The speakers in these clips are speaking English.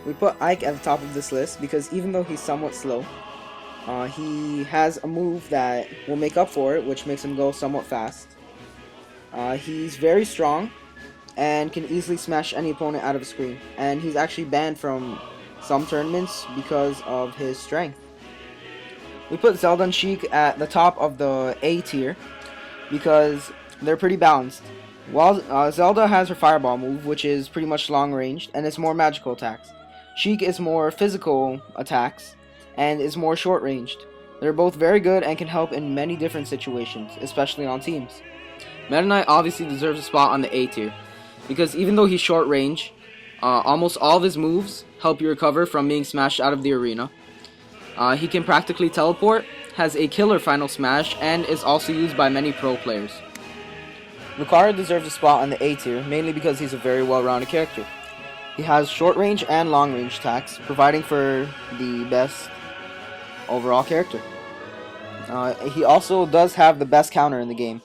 We put Ike at the top of this list because even though he's somewhat slow, he has a move that will make up for it, which makes him go somewhat fast. He's very strong and can easily smash any opponent out of the screen. And he's actually banned from some tournaments because of his strength. We put Zelda and Sheik at the top of the A tier because they're pretty balanced. While Zelda has her Fireball move, which is pretty much long ranged and is more magical attacks. Sheik is more physical attacks and is more short ranged. They're both very good and can help in many different situations, especially on teams. Meta Knight obviously deserves a spot on the A tier because even though he's short range, almost all of his moves help you recover from being smashed out of the arena. He can practically teleport, has a killer final smash, and is also used by many pro players. Lucario deserves a spot on the A tier, mainly because he's a very well-rounded character. He has short range and long range attacks, providing for the best overall character. He also does have the best counter in the game.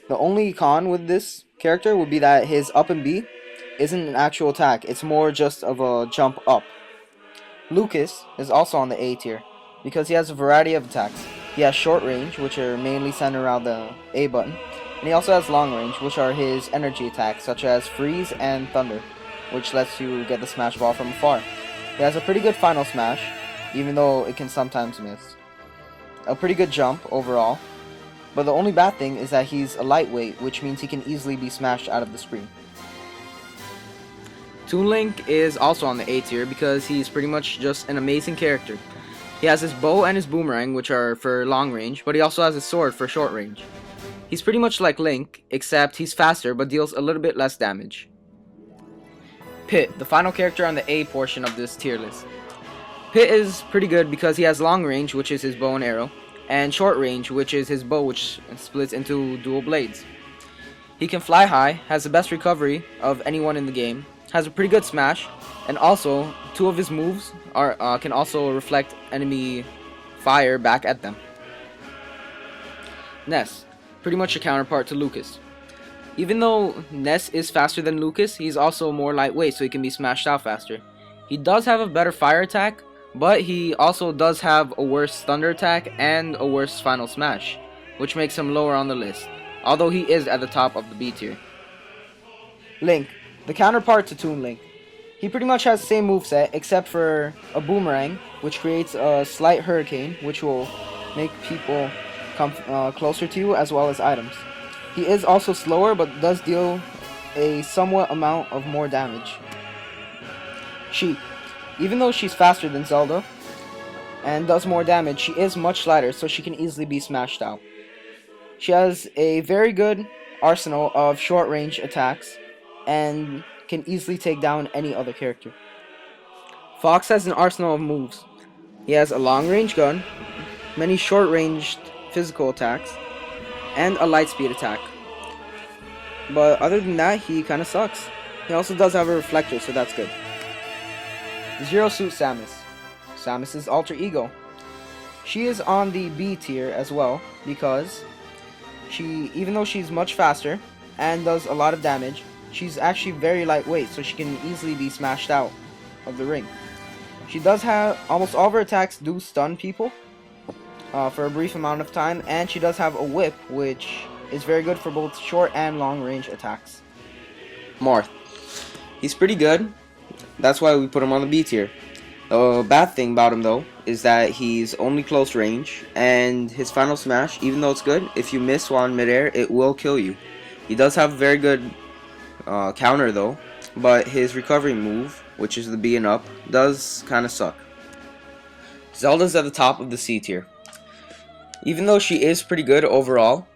The only con with this character would be that his up and B isn't an actual attack, it's more just of a jump up. Lucas is also on the A tier because he has a variety of attacks. He has short range, which are mainly centered around the A button, and he also has long range, which are his energy attacks, such as Freeze and Thunder, which lets you get the Smash Ball from afar. He has a pretty good final smash, even though it can sometimes miss. A pretty good jump overall, but the only bad thing is that he's a lightweight, which means he can easily be smashed out of the screen. Toon Link is also on the A tier because he's pretty much just an amazing character. He has his bow and his boomerang, which are for long range, but he also has his sword for short range. He's pretty much like Link, except he's faster but deals a little bit less damage. Pit, the final character on the A portion of this tier list. Pit is pretty good because he has long range, which is his bow and arrow, and short range, which is his bow, which splits into dual blades. He can fly high, has the best recovery of anyone in the game, has a pretty good smash, and also two of his moves can also reflect enemy fire back at them. Ness, pretty much a counterpart to Lucas. Even though Ness is faster than Lucas, he's also more lightweight, so he can be smashed out faster. He does have a better fire attack, but he also does have a worse thunder attack and a worse final smash, which makes him lower on the list, although he is at the top of the B tier. Link, the counterpart to Toon Link. He pretty much has the same moveset except for a boomerang, which creates a slight hurricane, which will make people come closer to you as well as items. He is also slower but does deal a somewhat amount of more damage. Sheik. Even though she's faster than Zelda and does more damage, she is much lighter, so she can easily be smashed out. She has a very good arsenal of short range attacks and can easily take down any other character. Fox has an arsenal of moves. He has a long range gun, many short ranged physical attacks, and a light speed attack. But other than that, he kinda sucks. He also does have a reflector, so that's good. Zero Suit Samus. Samus's alter ego. She is on the B tier as well because even though she's much faster and does a lot of damage, she's actually very lightweight, so she can easily be smashed out of the ring. She does have almost all of her attacks do stun people for a brief amount of time, and she does have a whip, which is very good for both short and long range attacks. Marth. He's pretty good. That's why we put him on the B tier. The bad thing about him though is that he's only close range, and his final smash, even though it's good, if you miss while in midair, it will kill you. He does have a very good counter though, but his recovery move, which is the B and up, does kinda suck. Zelda's at the top of the C tier. Even though she is pretty good overall,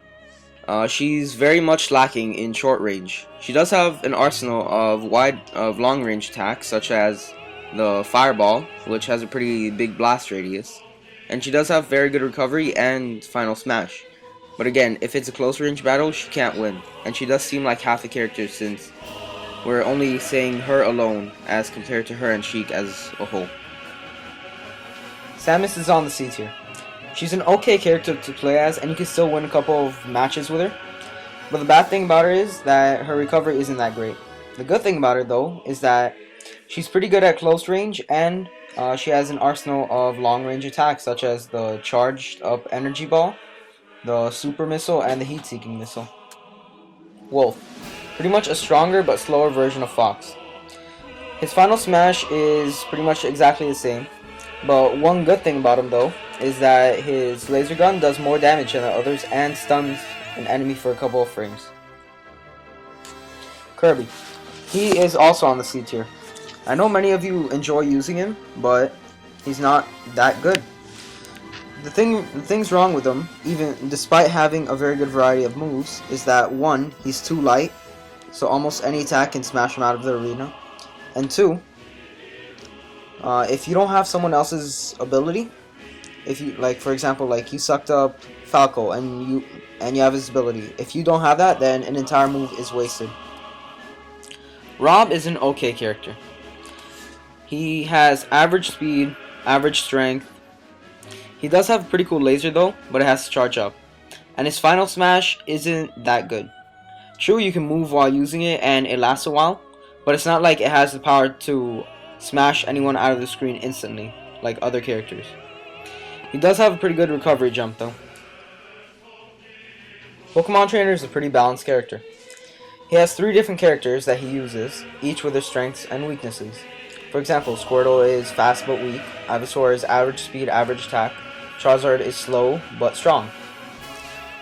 she's very much lacking in short range. She does have an arsenal of long range attacks, such as the Fireball, which has a pretty big blast radius, and she does have very good recovery and final smash. But again, if it's a close range battle, she can't win, and she does seem like half the character since we're only saying her alone as compared to her and Sheik as a whole. Samus is on the C tier. She's an okay character to play as, and you can still win a couple of matches with her. But the bad thing about her is that her recovery isn't that great. The good thing about her though is that She's pretty good at close range, and she has an arsenal of long range attacks such as the charged up energy ball, the super missile, and the heat seeking missile. Wolf. Pretty much a stronger but slower version of Fox. His final smash is pretty much exactly the same, but one good thing about him though is that his laser gun does more damage than the others and stuns an enemy for a couple of frames. Kirby. He is also on the C tier. I know many of you enjoy using him, but he's not that good. The thing's wrong with him, even despite having a very good variety of moves, is that 1, he's too light, so almost any attack can smash him out of the arena. And 2, if you don't have someone else's ability, if you for example, you sucked up Falco and you have his ability, if you don't have that, then an entire move is wasted. Rob is an okay character. He has average speed, average strength. He does have a pretty cool laser though, but it has to charge up. And his final smash isn't that good. True, you can move while using it and it lasts a while, but it's not like it has the power to smash anyone out of the screen instantly, like other characters. He does have a pretty good recovery jump though. Pokemon Trainer is a pretty balanced character. He has 3 different characters that he uses, each with their strengths and weaknesses. For example, Squirtle is fast but weak, Ivysaur is average speed, average attack, Charizard is slow but strong.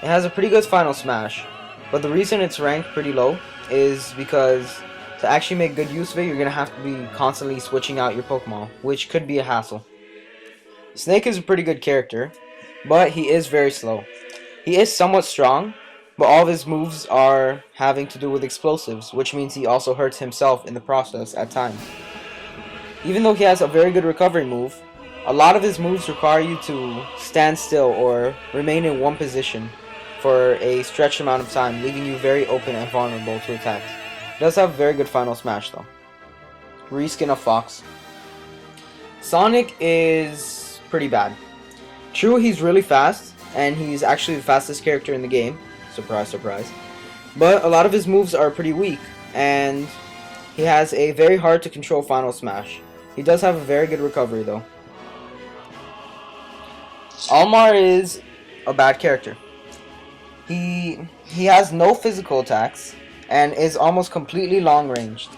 It has a pretty good final smash, but the reason it's ranked pretty low is because to actually make good use of it, you're going to have to be constantly switching out your Pokemon, which could be a hassle. Snake is a pretty good character, but he is very slow. He is somewhat strong, but all of his moves are having to do with explosives, which means he also hurts himself in the process at times. Even though he has a very good recovery move, a lot of his moves require you to stand still or remain in one position for a stretched amount of time, leaving you very open and vulnerable to attacks. He does have a very good final smash though. Reskin of Fox. Sonic is pretty bad. True, he's really fast, and he's actually the fastest character in the game. Surprise, surprise. But a lot of his moves are pretty weak, and he has a very hard to control final smash. He does have a very good recovery though. Almar is a bad character. He has no physical attacks and is almost completely long ranged.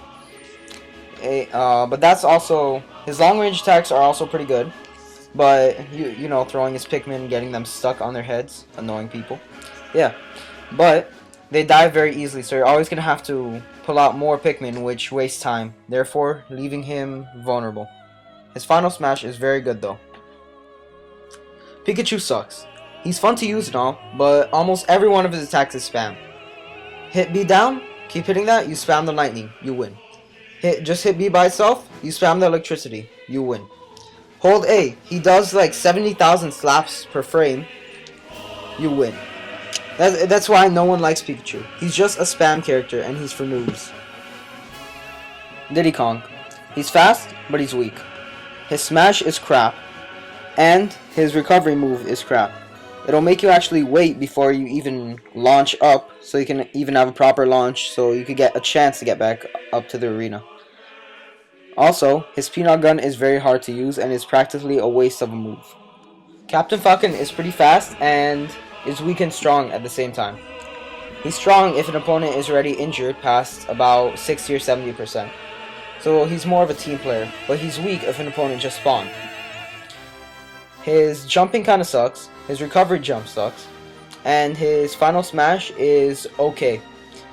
But that's also, his long range attacks are also pretty good. But you know, throwing his Pikmin, getting them stuck on their heads, annoying people. Yeah, but they die very easily, so you're always gonna have to pull out more Pikmin, which wastes time, therefore leaving him vulnerable. His final smash is very good though. Pikachu sucks. He's fun to use and all, but almost every one of his attacks is spam. Hit B down, keep hitting that, you spam the lightning, you win. Just hit B by itself, you spam the electricity, you win. Hold A, he does like 70,000 slaps per frame, you win. That's why no one likes Pikachu. He's just a spam character and he's for noobs. Diddy Kong. He's fast, but he's weak. His smash is crap, and his recovery move is crap. It'll make you actually wait before you even launch up, so you can even have a proper launch, so you could get a chance to get back up to the arena. Also, his peanut gun is very hard to use and is practically a waste of a move. Captain Falcon is pretty fast and is weak and strong at the same time. He's strong if an opponent is already injured past about 60 or 70%. So he's more of a team player, but he's weak if an opponent just spawned. His jumping kinda sucks, his recovery jump sucks, and his final smash is okay,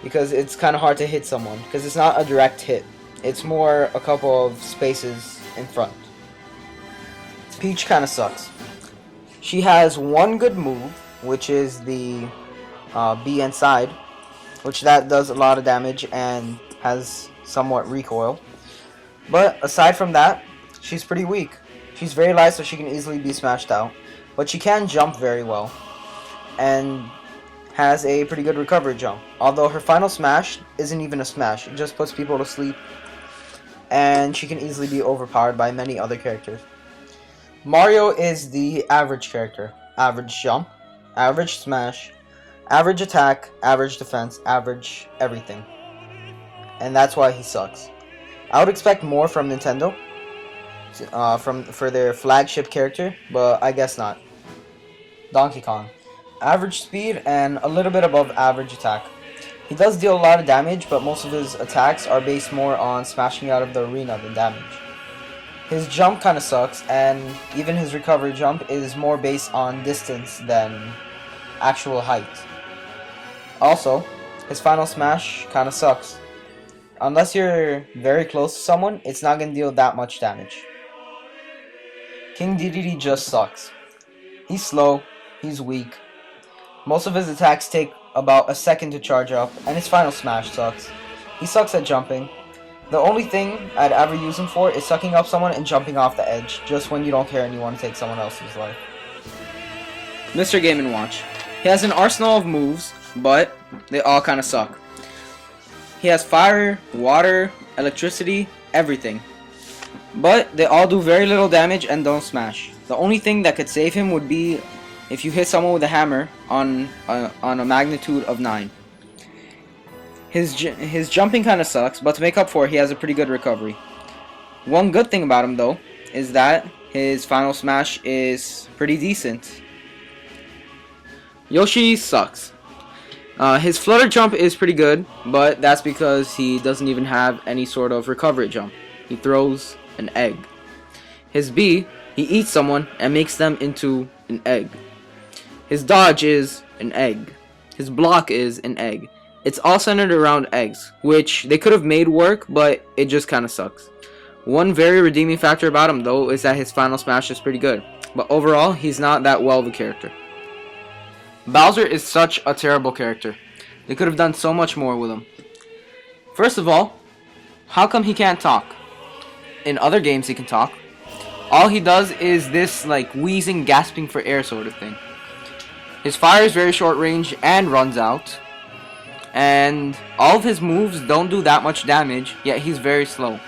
because it's kinda hard to hit someone, because it's not a direct hit. It's more a couple of spaces in front. Peach kinda sucks. She has one good move, which is the B inside, which that does a lot of damage and has somewhat recoil. But aside from that, she's pretty weak. She's very light, so she can easily be smashed out. But she can jump very well, and has a pretty good recovery jump. Although her final smash isn't even a smash, it just puts people to sleep, and she can easily be overpowered by many other characters. Mario is the average character. Average jump, average smash, average attack, average defense, average everything. And that's why he sucks. I would expect more from Nintendo, for their flagship character, but I guess not. Donkey Kong. Average speed and a little bit above average attack. He does deal a lot of damage, but most of his attacks are based more on smashing out of the arena than damage. His jump kinda sucks, and even his recovery jump is more based on distance than actual height. Also, his final smash kinda sucks. Unless you're very close to someone, it's not gonna deal that much damage. King DDD just sucks. He's slow, he's weak. Most of his attacks take about a second to charge up, and his final smash sucks. He sucks at jumping. The only thing I'd ever use him for is sucking up someone and jumping off the edge, just when you don't care and you want to take someone else's life. Mr. Game & Watch. He has an arsenal of moves, but they all kinda suck. He has fire, water, electricity, everything. But they all do very little damage and don't smash. The only thing that could save him would be if you hit someone with a hammer on a magnitude of 9. His jumping kinda sucks, but to make up for it, he has a pretty good recovery. One good thing about him though is that his final smash is pretty decent. Yoshi sucks. His flutter jump is pretty good, but that's because he doesn't even have any sort of recovery jump. He throws an egg. His B, he eats someone and makes them into an egg. His dodge is an egg. His block is an egg. It's all centered around eggs, which they could have made work, but it just kind of sucks. One very redeeming factor about him though is that his final smash is pretty good, but overall he's not that well of a character. Bowser is such a terrible character. They could have done so much more with him. First of all, how come he can't talk? In other games he can talk. All he does is this like wheezing, gasping for air sort of thing. His fire is very short range and runs out. And all of his moves don't do that much damage, yet he's very slow.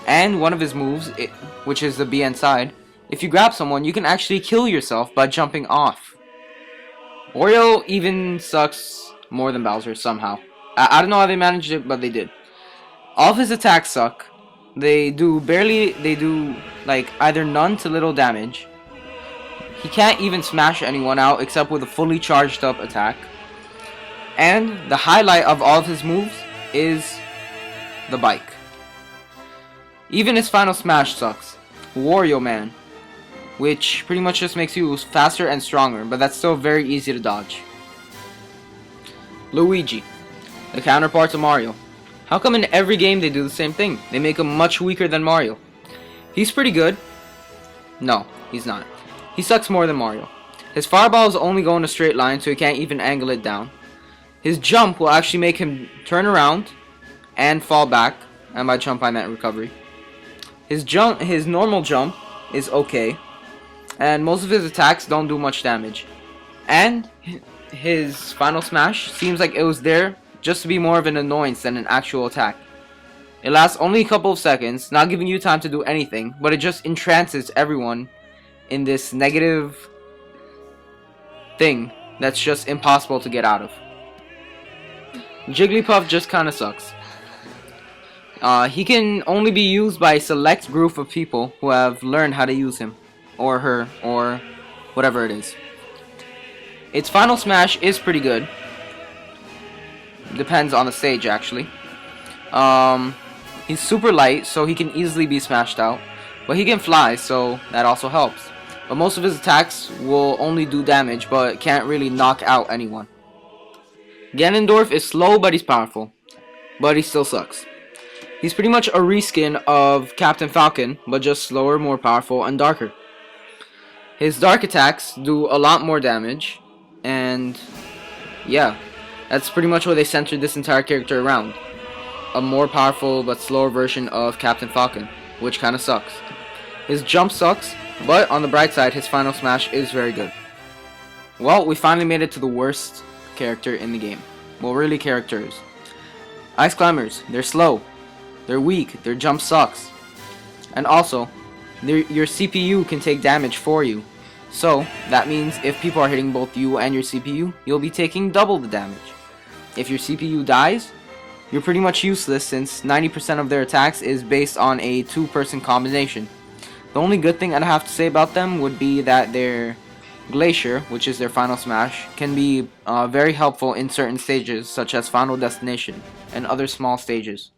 And one of his moves, which is the BN side, if you grab someone, you can actually kill yourself by jumping off. Wario even sucks more than Bowser somehow. I don't know how they managed it, but they did. All of his attacks suck. They do like either none to little damage. He can't even smash anyone out except with a fully charged up attack. And the highlight of all of his moves is the bike. Even his final smash sucks. Wario Man, which pretty much just makes you faster and stronger, but that's still very easy to dodge. Luigi, the counterpart to Mario. How come in every game they do the same thing? They make him much weaker than Mario. He's pretty good. No, he's not. He sucks more than Mario. His fireballs only go in a straight line, so he can't even angle it down. His jump will actually make him turn around and fall back, and by jump I meant recovery. His normal jump is okay, and most of his attacks don't do much damage. And his final smash seems like it was there just to be more of an annoyance than an actual attack. It lasts only a couple of seconds, not giving you time to do anything, but it just entrances everyone in this negative thing that's just impossible to get out of. Jigglypuff just kinda sucks. He can only be used by a select group of people who have learned how to use him, or her, or whatever it is. Its final smash is pretty good. Depends on the stage, actually. He's super light, so he can easily be smashed out. But he can fly, so that also helps. But most of his attacks will only do damage, but can't really knock out anyone. Ganondorf is slow, but he's powerful. But he still sucks. He's pretty much a reskin of Captain Falcon, but just slower, more powerful, and darker. His dark attacks do a lot more damage, and yeah, that's pretty much what they centered this entire character around. A more powerful but slower version of Captain Falcon, which kinda sucks. His jump sucks, but on the bright side, his final smash is very good. Well, we finally made it to the worst character in the game. Well, really characters. Ice Climbers, they're slow, they're weak, their jump sucks. And also, your CPU can take damage for you. So, that means if people are hitting both you and your CPU, you'll be taking double the damage. If your CPU dies, you're pretty much useless since 90% of their attacks is based on a two-person combination. The only good thing I'd have to say about them would be that their Glacier, which is their final smash, can be very helpful in certain stages such as Final Destination and other small stages.